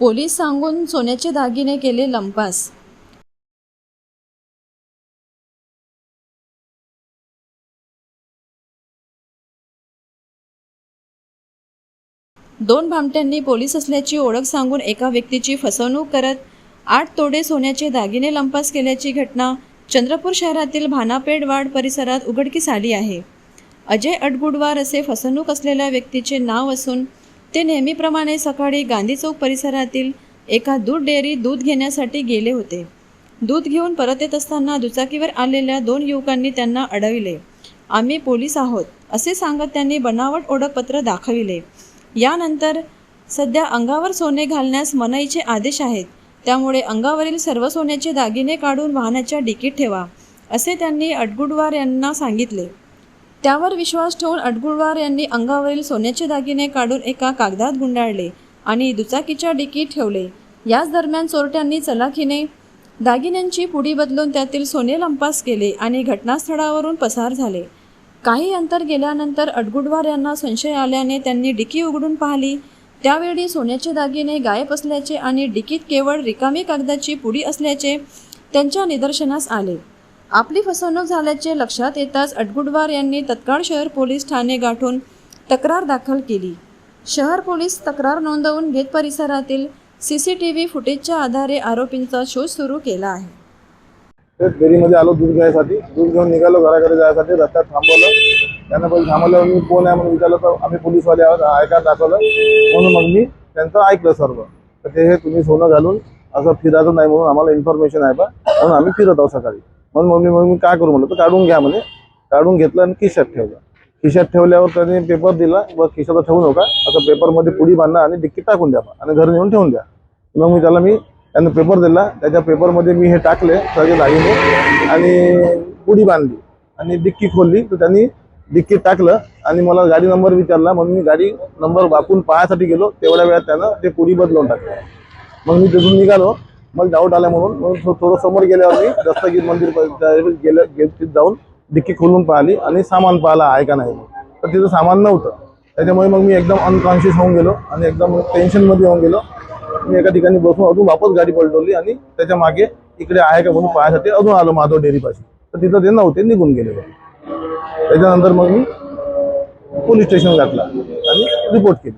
Police सांगून सोन्याचे दागिने केले लंपास। दोन भामट्यांनी पोलीस असल्याची ओळख सांगून एका व्यक्तीची फसवणूक करत 8 तोडे सोन्याचे दागिने लंपास केल्याची घटना चंद्रपूर शहरातील भानापेडवाड परिसरात उघडकीस आली आहे। अजय अडगुडवार असे फसवणूक असलेल्या व्यक्तीचे नाव असून ते नेहमीप्रमाणे सकाळी गांधी चौक परिसरातील एका दूध डेअरीत दूध घेण्यासाठी गेले होते। दूध घेऊन परत येत असताना दुचाकीवर आलेल्या 2 युवकांनी त्यांना अडविले। आम्ही पोलीस आहोत असे सांगत त्यांनी बनावट ओळखपत्र दाखविले। यानंतर सध्या अंगावर सोने घालण्यास मनाईचे आदेश आहेत, त्यामुळे अंगावरील सर्व सोन्याचे दागिने काढून वाहनाच्या डिकीत ठेवा असे त्यांनी अडगुडवार यांना सांगितले। त्यावर विश्वास ठेवून अडगुडवार यांनी अंगावरील सोन्याचे दागिने काढून एका कागदात गुंडाळले आणि दुचाकीच्या डिकीत ठेवले। याच दरम्यान चोरट्यांनी चलाखीने दागिन्यांची पुडी बदलून त्यातील सोने लंपास केले आणि घटनास्थळावरून पसार झाले। काही अंतर गेल्यानंतर अडगुडवार यांना संशय आल्याने त्यांनी डिकी उघडून पाहिली। त्यावेळी सोन्याचे दागिने गायब असल्याचे आणि डिकीत केवळ रिकामी कागदाची पुडी असल्याचे त्यांच्या निदर्शनास आले। आपली फसवणूक झाल्याचे लक्षात येताच अडगुडवार यांनी तत्काळ शहर पोलीस ठाणे गाठून तक्रार दाखल केली। शहर पोलीस तक्रार नोंदवून घेत परिसरातील CCTV फुटेजच्या आधारे आरोपींचा शोध सुरू केला आहे। डेअरीमध्ये आलो दूध घ्यायसाठी, दूध घेऊन निघालो घराकडे जायसाठी। रस्त्यात थांबवलं, त्यांना पहिले थांबवल्यावर मी कोण आहे म्हणून विचारलं तर आम्ही पोलीसवाले आहोत आय कार्ड दाखवलं म्हणून मग मी त्यांचं ऐकलं सर्व। तर ते हे तुम्ही सोनं घालून असं फिरायचं नाही म्हणून आम्हाला इन्फॉर्मेशन आहे बा, म्हणून आम्ही फिरत आहोत सकाळी। म्हणून मग मी काय करू म्हणलं तर काढून घ्या म्हणे। काढून घेतलं आणि खिशात ठेवलं। खिशात ठेवल्यावर त्यांनी पेपर दिला व खिशात ठेवू नका असं पेपरमध्ये पुडी बांधा आणि डिक्कीत टाकून द्या आणि घरी नेऊन ठेवून द्या। मग मी त्यांना पेपर दिला, त्याच्या पेपरमध्ये मी हे टाकले सगळे दागिने आणि पुडी बांधली आणि डिक्की खोलली। तर त्यांनी डिक्कीत टाकलं आणि मला गाडी नंबर विचारला, म्हणून मी गाडी नंबर वापरून पाहायसाठी गेलो। तेवढ्या वेळात त्यानं ते पुडी बदलून टाकलं। मग मी तिथून निघालो, मला डाऊट आला म्हणून थोडं समोर गेल्यावर मी दस्तगीर मंदिर गेट जाऊन डिक्की खोलून पाहिली आणि सामान पाहिला आहे का नाही। तर तिथं सामान नव्हतं, त्याच्यामुळे मग मी एकदम अनकॉन्शियस होऊन गेलो आणि एकदम टेन्शनमध्ये होऊन गेलो। मी एका ठिकाणी बसून अजून वापस गाडी पलटवली आणि त्याच्या मागे इकडे आहे का म्हणून पाहण्यासाठी अजून आलो माधव डेअरीपाशी। तर तिथं ते नव्हते, निघून गेले। त्याच्यानंतर मग मी पोलीस स्टेशन गाठला आणि रिपोर्ट केली।